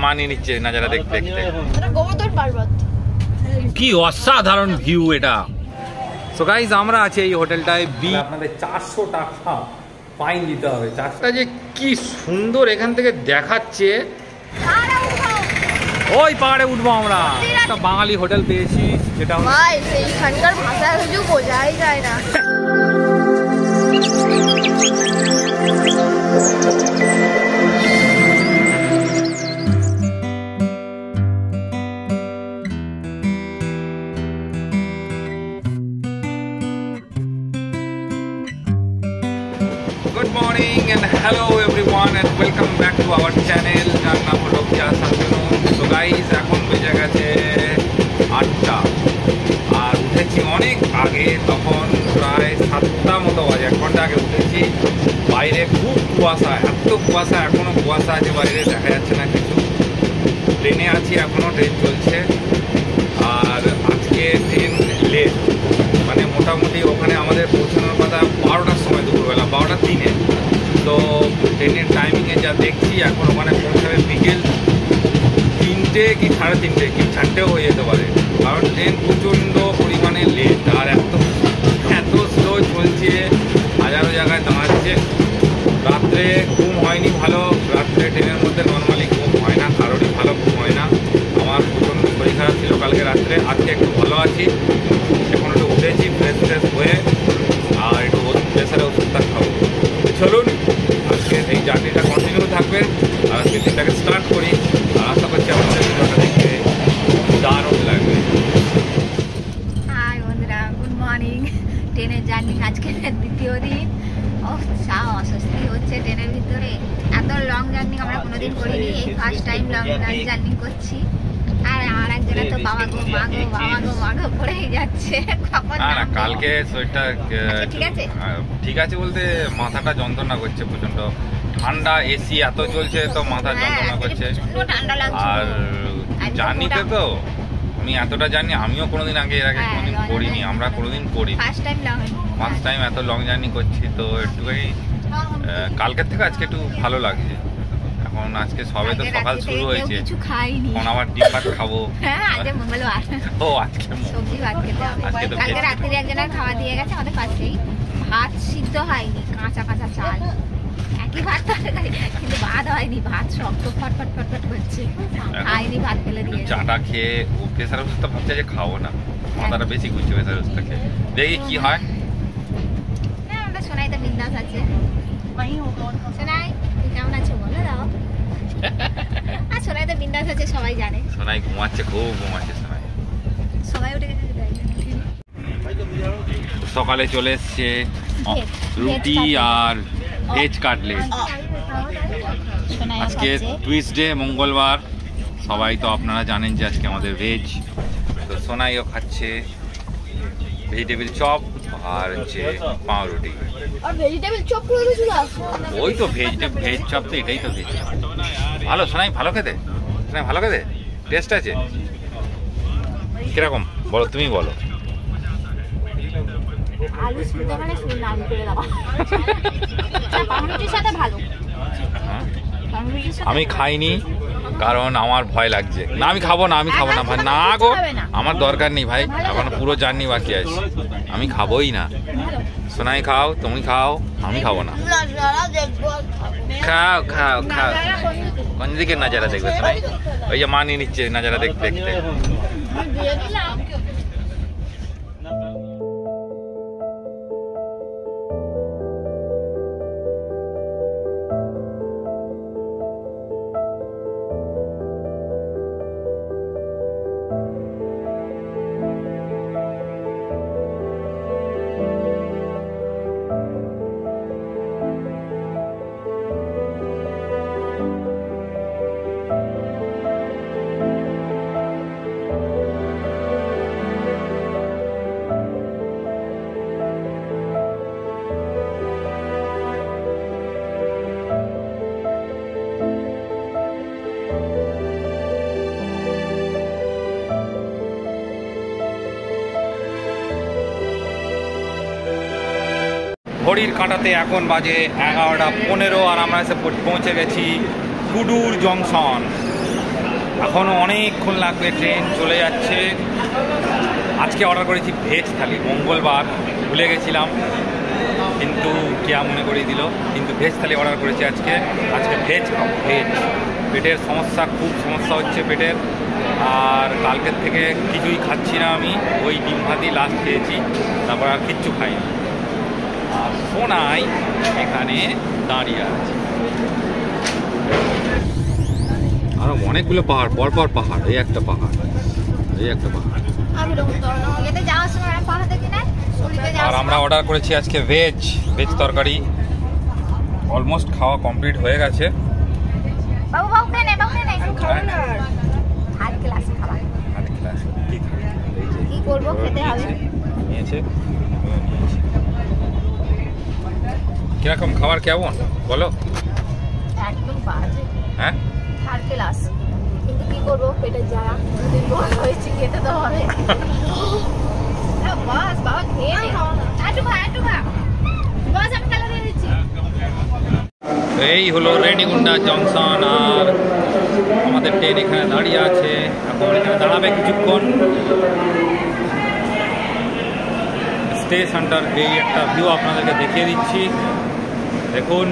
মানিয়ে নিচ্ছে নাজারা দেখতে দেখতে। কি অসাধারণ ভিউ এটা। সো গাইস আমরা আছি এই হোটেলটায়। আপনাদের 400 টাকা ফাইন দিতে হবে। চাষটা যে কি সুন্দর এখান থেকে দেখাচ্ছে। ওই পাহাড়ে উঠবো আমরা। একটা বাঙালি হোটেল পেয়েছি যেটা সেইখানকার ভাষা কিছু বোঝাই যায় না। Good morning and hello everyone and welcome back to our channel. যার নাম হলো Santanu. So guys এখন বেজে গেছে 8টা আর উঠেছি অনেক আগে, তখন প্রায় 7টা মতো বাজে, 1 ঘন্টা আগে উঠেছি। বাইরে খুব কুয়াশা, এত কুয়াশা, এখনো কুয়াশা আছে বাইরে, দেখা যাচ্ছে না কিছু। ট্রেনে আছি এখনো, ট্রেন চলছে। আর আজকে ট্রেন লেট, মানে মোটামুটি ওখানে আমাদের পৌঁছানোর কথা 12টার সময়, দুপুরবেলা 12টার দিনে। তো ট্রেনের টাইমিংয়ে যা দেখছি এখন ওখানে পৌঁছাবে বিকেল 3টে কি 3:30 কি 4টেও হয়ে যেতে পারে, কারণ ট্রেন প্রচণ্ড পরিমাণে লেট আর এত স্লো চলছে, হাজারো জায়গায় দাঁড়াচ্ছে। রাত্রে ঘুম হয়নি ভালো, রাত্রে ট্রেনের মধ্যে নর্মালি ঘুম হয় না, কারোরই ভালো ঘুম হয় না। আমার প্রচণ্ড শরীর খারাপ ছিল কালকে রাত্রে, আজকে একটু ভালো আছি। এখন একটু উঠেছি ফ্রেশ হয়ে, আর একটু প্রেসারে ওষুধটা খাবো। চলুন আজকে এই জার্নিটা কন্টিনিউ থাকবে, আর আজকে দিনটাকে স্টার্ট করি। আর আশা করছি আমাদের ভিডিওটা দেখতে দারুণ লাগবে। হাই বন্ধুরা, গুড মর্নিং। ট্রেনের জার্নি আজকে দ্বিতীয় দিন। অস্বস্তি হচ্ছে ট্রেনের ভিতরে। এত লং জার্নি আমরা কোনোদিন করিনি, এই ফার্স্ট টাইম লং জার্নি করছি। আর আমার একজনে তো বাবা গো মা গো বাবা গো মা গো করেই যাচ্ছে। না কালকে শরীরটা ঠিক আছে বলতে মাথাটা যন্ত্রণা করছে প্রচন্ড, ঠান্ডা এসি এত চলছে তো মাথা যন্ত্রণা করছে। আর জার্নিতে তো আমি এতটা জার্নি আমিও কোনোদিন আগে এর আগে কোনোদিন করিনি, আমরা কোনোদিন করিনি, ফার্স্ট টাইম এত লং জার্নি করছি। তো একটুখানি কালকের থেকে আজকে একটু ভালো লাগছে। এখন আজকে সবে তো সকাল শুরু হয়েছে, এখন আবার ডিম ভাত খাবো। ও আজকে সবজি ভাত খেতে হবে। কালকে রাত্রে একজনের খাওয়া দিয়ে গেছে আমাদের পাশেই, ভাত সিদ্ধ হয়নি, কাঁচা কাঁচা চাল, একই ভাত তরকারি, কিন্তু ভাত হয়নি, ভাত শক্ত ফটফট ফটফট করছে, খাইনি, ভাত ফেলে দিয়ে। চাটা খেয়ে ও প্রেসার ওষুধটা ভাবছে যে খাবো না, মাথাটা বেশি ঘুরছে প্রেসার ওষুধটা খেয়ে। দেখি কি হয়। হ্যাঁ আমরা সোনাই তো বিন্দাস আছে। সোনাই তুই কেমন আছো বলো দাও। আর সোনাই তো বিন্দাস আছে, সবাই জানে। সোনাই ঘুমাচ্ছে, খুব ঘুমাচ্ছে সোনাই। সবাই উঠে গেছে। সকালে চলে এসছে রুটি আর ভেজ কাটলেট। আজকে টুইসডে, মঙ্গলবার, সবাই তো আপনারা জানেন যে আজকে আমাদের ভেজ। তো সোনাইও খাচ্ছে ভেজিটেবিল চপ আর হচ্ছে পাউরুটি। ওই তো ভেজ চপ, তো এটাই তো ভেজ চপ। ভালো সোনাই, ভালো খেতে, সোনাই ভালো খেতে, টেস্ট আছে কিরকম বলো, তুমি বলো। আলু সিদ্ধ মানে নাম করে দাও। পাউরুটির সাথে ভালো। আমি খাইনি কারণ আমার ভয় লাগছে। না আমি খাবো না, আমি খাবো না ভাই, না গো আমার দরকার নেই ভাই, এখন পুরো জার্নি বাকি আছে, আমি খাবোই না। সোনাই খাও, তুমি খাও, আমি খাবো না। খাও খাও খাও। কোন দিকে নাজারা দেখবে সোনাই? ওই যে মানিয়ে নিচ্ছে নাজারা দেখতে দেখতে। ঘড়ির কাঁটাতে এখন বাজে 11:15 আর আমরা এসে পৌঁছে গেছি কুডুর জংশন। এখনও অনেকক্ষণ লাগবে, ট্রেন চলে যাচ্ছে। আজকে অর্ডার করেছি ভেজ থালি, মঙ্গলবার ভুলে গেছিলাম কিন্তু কেয়া মনে করিয়ে দিল। কিন্তু ভেজ থালি অর্ডার করেছি আজকে ভেজ খাবো। ভেজ পেটের সমস্যা, খুব সমস্যা হচ্ছে পেটের। আর কালকের থেকে কিছুই খাচ্ছি না আমি, ওই ডিম ভাতই লাস্ট খেয়েছি, তারপর আর কিচ্ছু খাইনি। আর সোনাই এখানে দাঁড়িয়ে আছে। আরো অনেকগুলো পাহাড়, পরপর পাহাড়, এই একটা পাহাড়, এই একটা পাহাড়। আর আমরা অর্ডার করেছি আজকে ভেজ তরকারি। অলমোস্ট খাওয়া কমপ্লিট হয়ে গেছে। কিরকম খাবার কেমন বলো? একদম বাজে। হ্যাঁ, থার্ড ক্লাস, কিন্তু কি করবো, পেটে জ্বালা, দুদিন বন্ধ হয়েছে, খেতে তো হবে। বাস বাবা খেয়ে নে, একটু খা বাস, আমি খেলা দিয়ে দিচ্ছি। এই হলো রেণিগুন্ডা জংশন আর আমাদের ট্রেন এখানে দাঁড়িয়ে আছে। এখন এখানে দাঁড়াবে কিছুক্ষণ। স্টেশনটার এই একটা ভিউ আপনাদেরকে দেখিয়ে দিচ্ছি, দেখুন।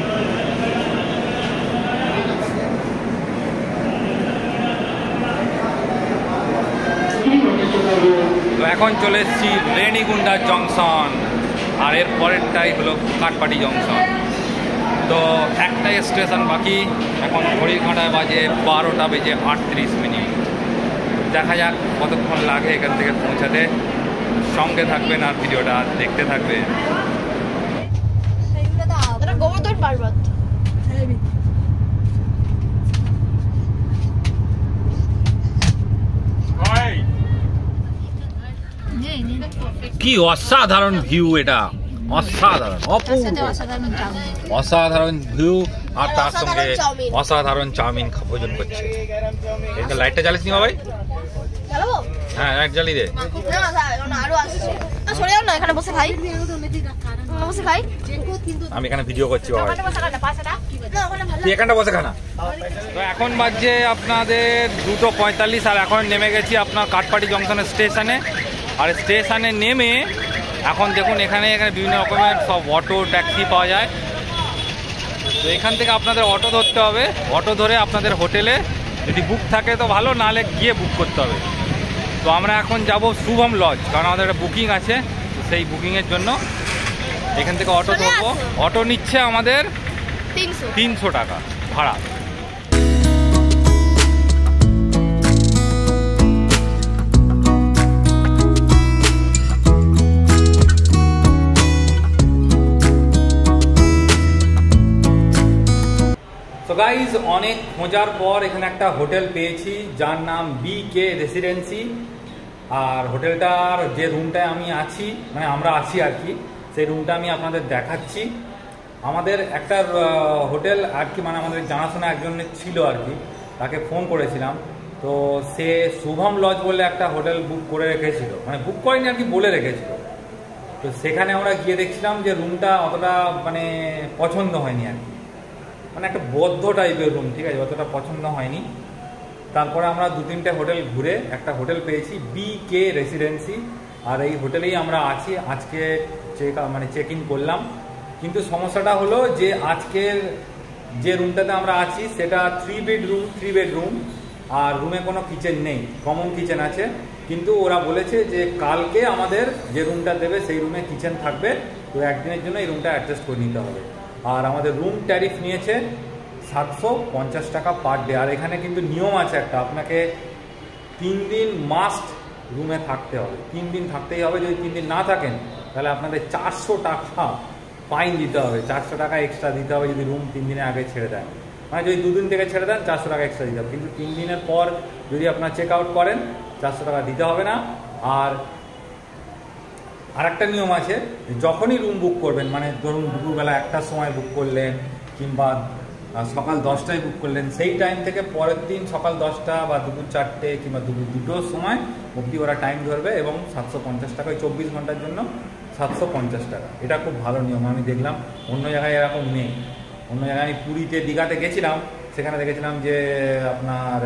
তো এখন চলে এসেছি রেণিগুন্ডা জংশন, আর এর পরেরটাই হলো কাটপাটি জংশন। তো একটাই স্টেশন বাকি। এখন ঘড়ির কাঁটায় বাজে 12:38। দেখা যাক কতক্ষণ লাগে এখান থেকে পৌঁছাতে। সঙ্গে থাকবেন আর ভিডিওটা দেখতে থাকবেন। কি অসাধারণ ভিউ এটা, অসাধারণ, অসাধারণ ভিউ। আর তার সঙ্গে অসাধারণ চাউমিন ভোজন করছে। এটা লাইটটা জ্বালিস নি বাবাই? হ্যাঁ, লাইট জ্বালিয়ে দে। আমি এখানে ভিডিও করছি বাবা, তুই এখানটা বসে খানা। তো এখন বাজছে আপনাদের 2:45 আর এখন নেমে গেছি আপনার কাটপাটি জংশনের স্টেশনে। আর স্টেশনে নেমে এখন দেখুন এখানে বিভিন্ন রকমের সব অটো ট্যাক্সি পাওয়া যায়। তো এখান থেকে আপনাদের অটো ধরতে হবে। অটো ধরে আপনাদের হোটেলে যদি বুক থাকে তো ভালো, নাহলে গিয়ে বুক করতে হবে। তো আমরা এখন যাব শুভম লজ, কারণ আমাদের একটা বুকিং আছে। সেই বুকিংয়ের জন্য এখান থেকে অটো ধরবো। অটো নিচ্ছে আমাদের 300 টাকা ভাড়া। তো গাইজ, অনেক খোঁজার পর এখানে একটা হোটেল পেয়েছি যার নাম BK রেসিডেন্সি। আর হোটেলটার যে রুমটায় আমি আছি, মানে আমরা আছি আর কি, সেই রুমটা আমি আপনাদের দেখাচ্ছি। আমাদের একটা হোটেল আর কি, মানে আমাদের জানাশোনা একজনের ছিল আর কি, তাকে ফোন করেছিলাম। তো সে শুভম লজ বলে একটা হোটেল বুক করে রেখেছিল, মানে বুক করেনি আর কি, বলে রেখেছিল। তো সেখানে আমরা গিয়ে দেখছিলাম যে রুমটা অতটা মানে পছন্দ হয়নি আর কি, মানে একটা বদ্ধ টাইপের রুম, ঠিক আছে, অতটা পছন্দ হয়নি। তারপরে আমরা 2-3টে হোটেল ঘুরে একটা হোটেল পেয়েছি BK রেসিডেন্সি। আর এই হোটেলেই আমরা আছি। আজকে চেক ইন করলাম। কিন্তু সমস্যাটা হলো যে আজকের যে রুমটাতে আমরা আছি সেটা 3 বেডরুম আর রুমে কোনো কিচেন নেই, কমন কিচেন আছে। কিন্তু ওরা বলেছে যে কালকে আমাদের যে রুমটা দেবে সেই রুমে কিচেন থাকবে। তো একদিনের জন্য এই রুমটা অ্যাডজাস্ট করে নিতে হবে। আর আমাদের রুম ট্যারিফ নিয়েছে 750 টাকা পার ডে। আর এখানে কিন্তু নিয়ম আছে একটা, আপনাকে 3 দিন মাস্ট রুমে থাকতে হবে, 3 দিন থাকতেই হবে। যদি 3 দিন না থাকেন তাহলে আপনাদের 400 টাকা ফাইন দিতে হবে, 400 টাকা এক্সট্রা দিতে হবে যদি রুম 3 দিনের আগে ছেড়ে দেন। মানে যদি 2 দিন থেকে ছেড়ে দেন 400 টাকা এক্সট্রা দিতে হবে, কিন্তু 3 দিনের পর যদি আপনার চেক আউট করেন 400 টাকা দিতে হবে না। আর একটা নিয়ম আছে, যখনই রুম বুক করবেন, মানে ধরুন দুপুরবেলা 1টার সময় বুক করলেন কিংবা সকাল 10টায় বুক করলেন, সেই টাইম থেকে পরের দিন সকাল 10টা বা দুপুর 4টে কিংবা দুপুর 2টোর সময় অবধি ওরা টাইম ধরবে এবং 750 টাকায় 24 ঘন্টার জন্য 750 টাকা। এটা খুব ভালো নিয়ম, আমি দেখলাম অন্য জায়গায় এরকম নেই। অন্য জায়গায় আমি পুরীতে দীঘাতে গেছিলাম, সেখানে দেখেছিলাম যে আপনার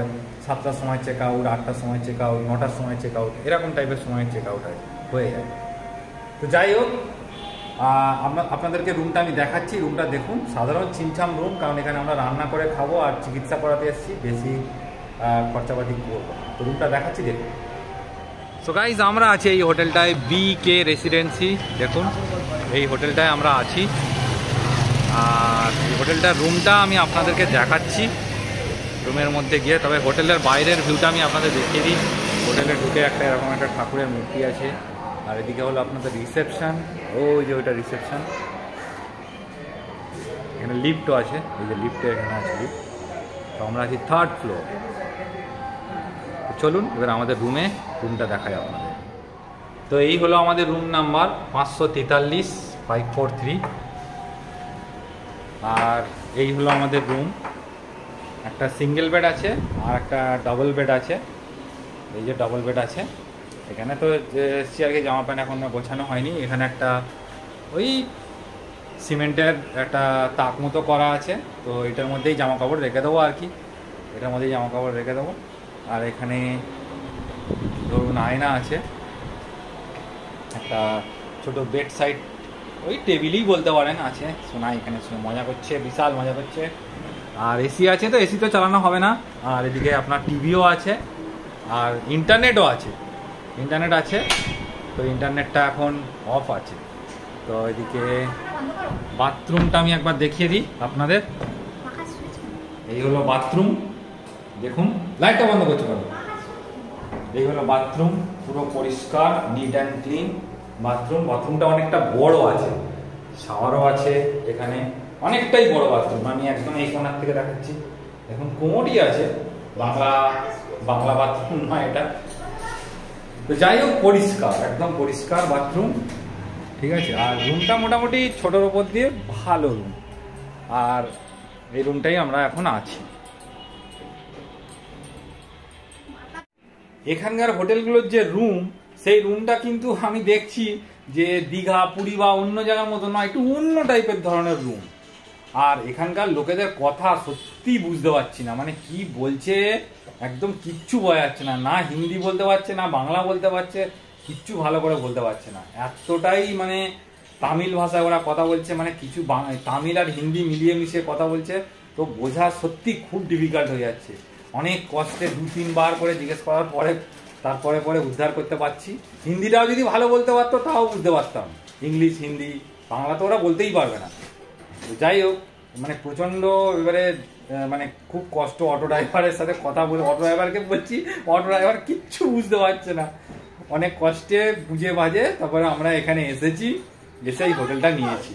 7টার সময় চেক আউট, 8টার সময় চেক আউট, 9টার সময় চেক আউট, এরকম টাইপের সময় চেক আউট হয়ে যায়। তো যাই হোক, আপনাদেরকে রুমটা আমি দেখাচ্ছি। রুমটা দেখুন, সাধারণ ছিমছাম রুম, কারণ এখানে আমরা রান্না করে খাবো আর চিকিৎসা করাতে এসেছি, বেশি খরচাপাতি করবো। তো রুমটা দেখাচ্ছি, দেখুন। সো গাইজ, আমরা আছি এই হোটেলটায়, বিকে রেসিডেন্সি। দেখুন এই হোটেলটায় আমরা আছি, আর এই হোটেলটার রুমটা আমি আপনাদেরকে দেখাচ্ছি রুমের মধ্যে গিয়ে। তবে হোটেলের বাইরের ভিউটা আমি আপনাদের দেখিয়ে দিই। হোটেলে ঢুকে একটা এরকম একটা ঠাকুরের মূর্তি আছে, আর এদিকে হলো আপনাদের রিসেপশন। ওই যে ওইটা রিসেপশন, এখানে লিফটও আছে, এই যে লিফটে এখানে আছে লিফট। তো আমরা আছি 3rd ফ্লোর। চলুন এবার আমাদের রুমটা দেখাই আপনাদের। তো এই হলো আমাদের রুম নাম্বার 543 543, আর এই হলো আমাদের রুম। একটা সিঙ্গেল বেড আছে আর একটা ডবল বেড আছে। এই যে ডবল বেড আছে, এখানে তো এসছি আর কি, জামা প্যান্ট এখন গোছানো হয়নি। এখানে একটা ওই সিমেন্টের একটা তাক মতো করা আছে, তো এটার মধ্যেই জামা কাপড় রেখে দেবো আর কি, এটার মধ্যেই জামা কাপড় রেখে দেবো। আর এখানে ধরুন আয়না আছে, একটা ছোট বেড সাইড, ওই টেবিলই বলতে পারেন আছে। সোনা এখানে মজা করছে, বিশাল মজা করছে। আর এসি আছে, তো এসি তো চালানো হবে না। আর এদিকে আপনার টিভিও আছে, আর ইন্টারনেটও আছে। ইন্টারনেট আছে, তো ইন্টারনেটটা এখন অফ আছে। তো এদিকে বাথরুমটা আমি একবার দেখিয়ে দিই আপনাদের। এই হলো বাথরুম, দেখুন। লাইটটা বন্ধ করতে পারবো। এই হলো বাথরুম, পুরো পরিষ্কার, নিট অ্যান্ড ক্লিন বাথরুম। বাথরুমটা অনেকটা বড় আছে, শাওয়ারও আছে এখানে, অনেকটাই বড় বাথরুম। আমি একদম এই কোণার থেকে দেখাচ্ছি, এখন কোমোডই আছে, বাংলা বাথরুম নয় এটা। তো যাই হোক, পরিষ্কার, একদম পরিষ্কার বাথরুম, ঠিক আছে। আর রুমটা মোটামুটি ছোটোর ওপর দিয়ে ভালো রুম, আর এই রুমটাই আমরা এখন আছি। এখানকার হোটেলগুলোর যে রুম, সেই রুমটা কিন্তু আমি দেখছি যে দীঘা, পুরী বা অন্য জায়গার মতো নয়, একটু অন্য টাইপের ধরনের রুম। আর এখানকার লোকেদের কথা সত্যি বুঝতে পারছি না, মানে কি বলছে একদম কিচ্ছু বোঝা যাচ্ছে না। না হিন্দি বলতে পারছে, না বাংলা বলতে পারছে, কিচ্ছু ভালো করে বলতে পারছে না। এতটাই মানে তামিল ভাষায় ওরা কথা বলছে, মানে কিছু তামিল আর হিন্দি মিলিয়ে মিশিয়ে কথা বলছে। তো বোঝা সত্যি খুব ডিফিকাল্ট হয়ে যাচ্ছে। অনেক কষ্টে 2-3 বার করে জিজ্ঞেস করার পরে তারপরে উদ্ধার করতে পারছি। হিন্দিটাও যদি ভালো বলতে পারতো তাও বুঝতে পারতাম, ইংলিশ, হিন্দি, বাংলা তো ওরা বলতেই পারবে না। যাই হোক, মানে প্রচণ্ড এবারে মানে খুব কষ্ট। অটো ড্রাইভারের সাথে কথা বলে, অটো ড্রাইভারকে বলছি, অটো ড্রাইভার কিচ্ছু বুঝতে পারছে না। অনেক কষ্টে বুঝে বাজে তারপরে আমরা এখানে এসেছি, এসে এই হোটেলটা নিয়েছি।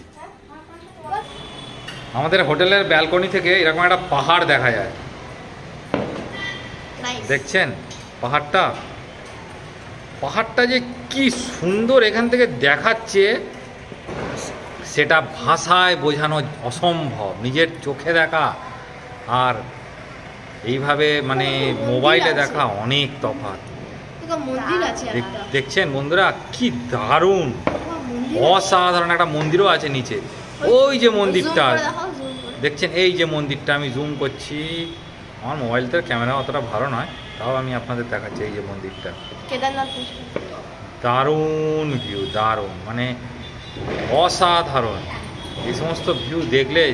আমাদের হোটেলের ব্যালকনি থেকে এরকম একটা পাহাড় দেখা যায়, দেখছেন পাহাড়টা যে কি সুন্দর এখান থেকে দেখাচ্ছে, সেটা ভাষায় বোঝানো অসম্ভব। নিজের চোখে দেখা আর এইভাবে মানে মোবাইলে দেখা অনেক তফাৎ। দেখছেন বন্ধুরা, কি দারুণ, অসাধারণ একটা মন্দিরও আছে নিচে। ওই যে মন্দিরটা দেখছেন, এই যে মন্দিরটা, আমি জুম করছি, আমার মোবাইলটার ক্যামেরা অতটা ভালো নয়, তাও আমি আপনাদের দেখাচ্ছি। এই যে মন্দিরটা, দারুণ ভিউ, দারুণ, মানে অসাধারণ। এই সমস্ত ভিউ দেখলে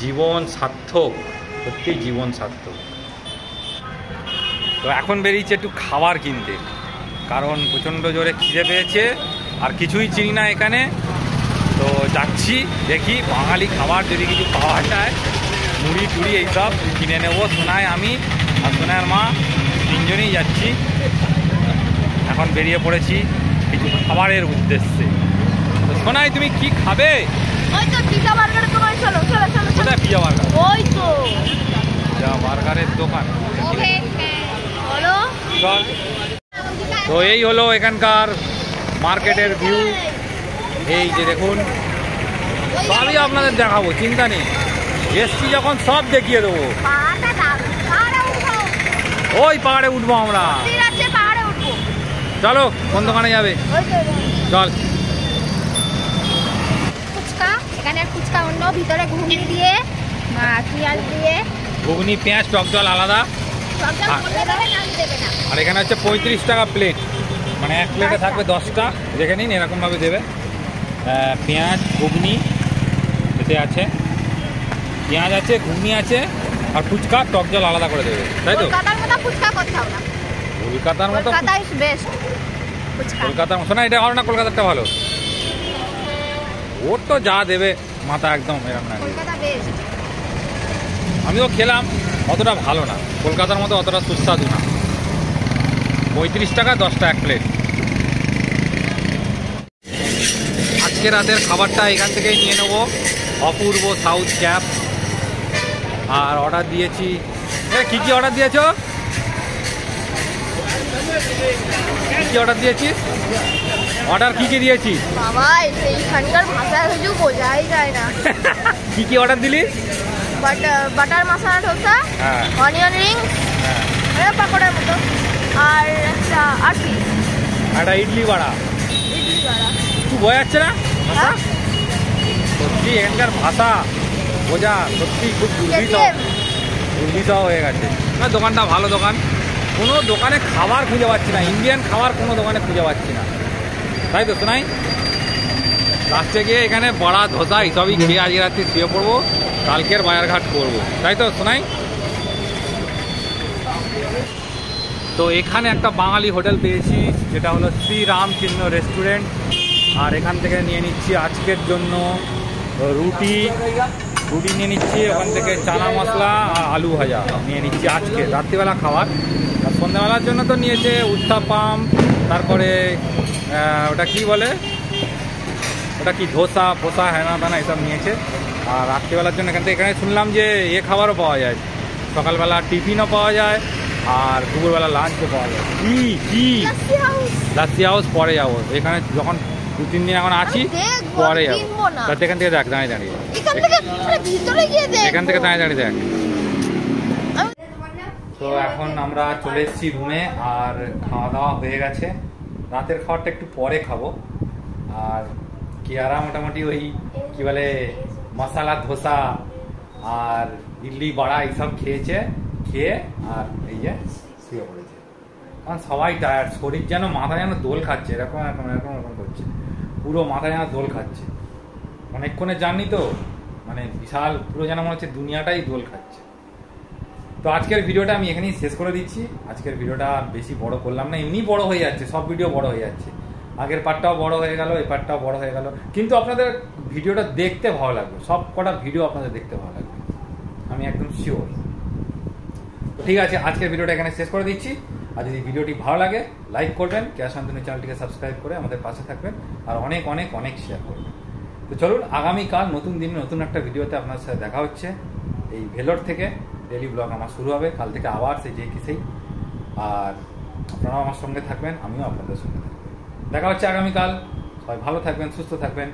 জীবন সার্থক, সত্যি জীবন সার্থক। তো এখন বেরিয়েছে একটু খাবার কিনতে, কারণ প্রচণ্ড জোরে খিদে পেয়েছে, আর কিছুই চিনি না এখানে। তো যাচ্ছি, দেখি বাঙালি খাবার যদি কিছু পাওয়া যায়, মুড়ি টুড়ি এইসব কিনে নেবো। সোনায় আমি আর সোনার মা তিনজনেই যাচ্ছি, এখন বেরিয়ে পড়েছি কিছু খাবারের উদ্দেশ্যে। তো সোনাই, তুমি কি খাবে? পিজা বার্গারের দোকান, চলো চলো চলো। কোথায় পিজা বার্গার? ওই তো পিজা বার্গারের দোকান, চলো চল। তো এই হলো এখানকার মার্কেটের ভিউ। এই যে দেখুন, সবই আপনাদের দেখাবো, চিন্তা নেই। এসছি যখন সব দেখিয়ে দেবো। ওই পাহাড়ে উঠবো আমরা, চলো কোন দোকানে যাবে চল। এখানে ফুচকা অন্য, ভিতরে ঘুগনি দিয়ে পেঁয়াজ দিয়ে, ঘুগনি পেঁয়াজ টক জল আলাদা, আর এখানে হচ্ছে 35 টাকা প্লেট, মানে এক প্লেটে থাকবে 10টা, দেখে নিন এরকমভাবে দেবে। পেঁয়াজ ঘুগনি এতে আছে, পেঁয়াজ আছে, ঘুগনি আছে, আর ফুচকা টক জল আলাদা করে দেবে, তাই তো? কলকাতার মতো কলকাতার মতো না, এটা ভালো না, কলকাতারটা ভালো। ওর তো যা দেবে মাথা একদম এরকম না। আমিও খেলাম, অতটা ভালো না, কলকাতার মতো অতটা সুস্বাদু না। 35 টাকা 10টা এক প্লেট। আজকে রাতের খাবারটা এখান থেকেই নিয়ে নেবো, অপূর্ব সাউথ ক্যাপ। আর অর্ডার দিয়েছি, কি কি অর্ডার দিয়েছ? কি অর্ডার দিয়েছি? অর্ডার কি কি দিয়েছি? বাবা এইখানকার ভাষা কিছু বোঝাই যায় না। কি কি অর্ডার দিলি? Butter masala dosa, onion ring, পাকোড়ার মতো, আর একটা ইডলি বড়া। একটু বোঝা যাচ্ছে না ভাষা? সত্যি এখানকার ভাষা বোঝা সত্যি খুব দুর্বিষ হয়ে গেছে। না, দোকানটা ভালো দোকান, কোনো দোকানে খাবার খুঁজে পাচ্ছি না, ইন্ডিয়ান খাবার কোনো দোকানে খুঁজে পাচ্ছি না, তাই তো শোনাই? লাস্টে গিয়ে এখানে বড়া ধোসা এইসবই খেয়ে আজকে রাত্রে শুয়ে পড়বো, কালকের বাজারঘাট করবো, তাই তো শোনাই? তো এখানে একটা বাঙালি হোটেল পেয়েছি, যেটা হলো শ্রীরামকৃষ্ণ রেস্টুরেন্ট। আর এখান থেকে নিয়ে নিচ্ছি আজকের জন্য রুটি নিয়ে নিচ্ছি, ওখান থেকে চানা মশলা আর আলু ভাজা নিয়ে নিচ্ছি আজকে রাত্রিবেলা খাবার। আর সন্ধ্যাবেলার জন্য তো নিয়েছে উত্তাপাম, তারপরে ওটা কি বলে, ওটা কি ধোসা ফোসা হ্যানা তানা এসব নিয়েছে। আর রাত্রিবেলার জন্য এখানে শুনলাম যে খাবারও পাওয়া যায়, সকালবেলা টিফিনও পাওয়া যায়, আর দুপুরবেলা লাঞ্চও পাওয়া যায়। কি লাসি হাউস পরে যাবো, এখানে যখন 2-3 দিন এখন আছি পরে যাবো। এখান থেকে দেখ, দাঁড়িয়ে দাঁড়িয়ে এখান থেকে দাঁড়িয়ে দেখ। তো এখন আমরা চলে এসেছি রুমে, আর খাওয়া দাওয়া হয়ে গেছে। রাতের খাবারটা একটু পরে খাবো। আর কেয়ারা মোটামুটি ওই কি বলে মশলা ধোসা আর ইডলি বড়া এইসব খেয়েছে, খেয়ে আর এই যে শুয়ে পড়েছে। কারণ সবাই টায়ার্ড, শরীর যেন মাথা যেন দোল খাচ্ছে, এরকম এরকম এরকম এরকম করছে, পুরো মাথা যেন দোল খাচ্ছে। অনেকক্ষণে জানি তো, মানে বিশাল পুরো যেন মনে হচ্ছে দুনিয়াটাই দোল খাচ্ছে। তো আজকের ভিডিওটা আমি এখানেই শেষ করে দিচ্ছি। আজকের ভিডিওটা বেশি বড় করলাম না, এমনি বড় হয়ে যাচ্ছে, সব ভিডিও বড় হয়ে যাচ্ছে। আগের পার্টটাও বড় হয়ে গেল, এই পার্টটাও বড় হয়ে গেল, কিন্তু আপনাদের ভিডিওটা দেখতে ভালো লাগবে, সব কটা ভিডিও আপনাদের দেখতে ভালো লাগবে, আমি একদম শিওর। তো ঠিক আছে, আজকের ভিডিওটা এখানে শেষ করে দিচ্ছি। আর যদি ভিডিওটি ভালো লাগে লাইক করবেন, কেয়া শান্তনু চ্যানেলটিকে সাবস্ক্রাইব করে আমাদের পাশে থাকবেন, আর অনেক অনেক অনেক শেয়ার করবেন। তো চলুন, আগামীকাল নতুন দিনে নতুন একটা ভিডিওতে আপনার সাথে দেখা হচ্ছে। এই ভেলোর থেকে ডেলি ব্লগ আমার শুরু হবে কাল থেকে, আবার সেই। আর আপনারাও আমার সঙ্গে থাকবেন, আমিও আপনাদের সঙ্গে থাকবেন। দেখা হচ্ছে আগামীকাল। সবাই ভালো থাকবেন, সুস্থ থাকবেন।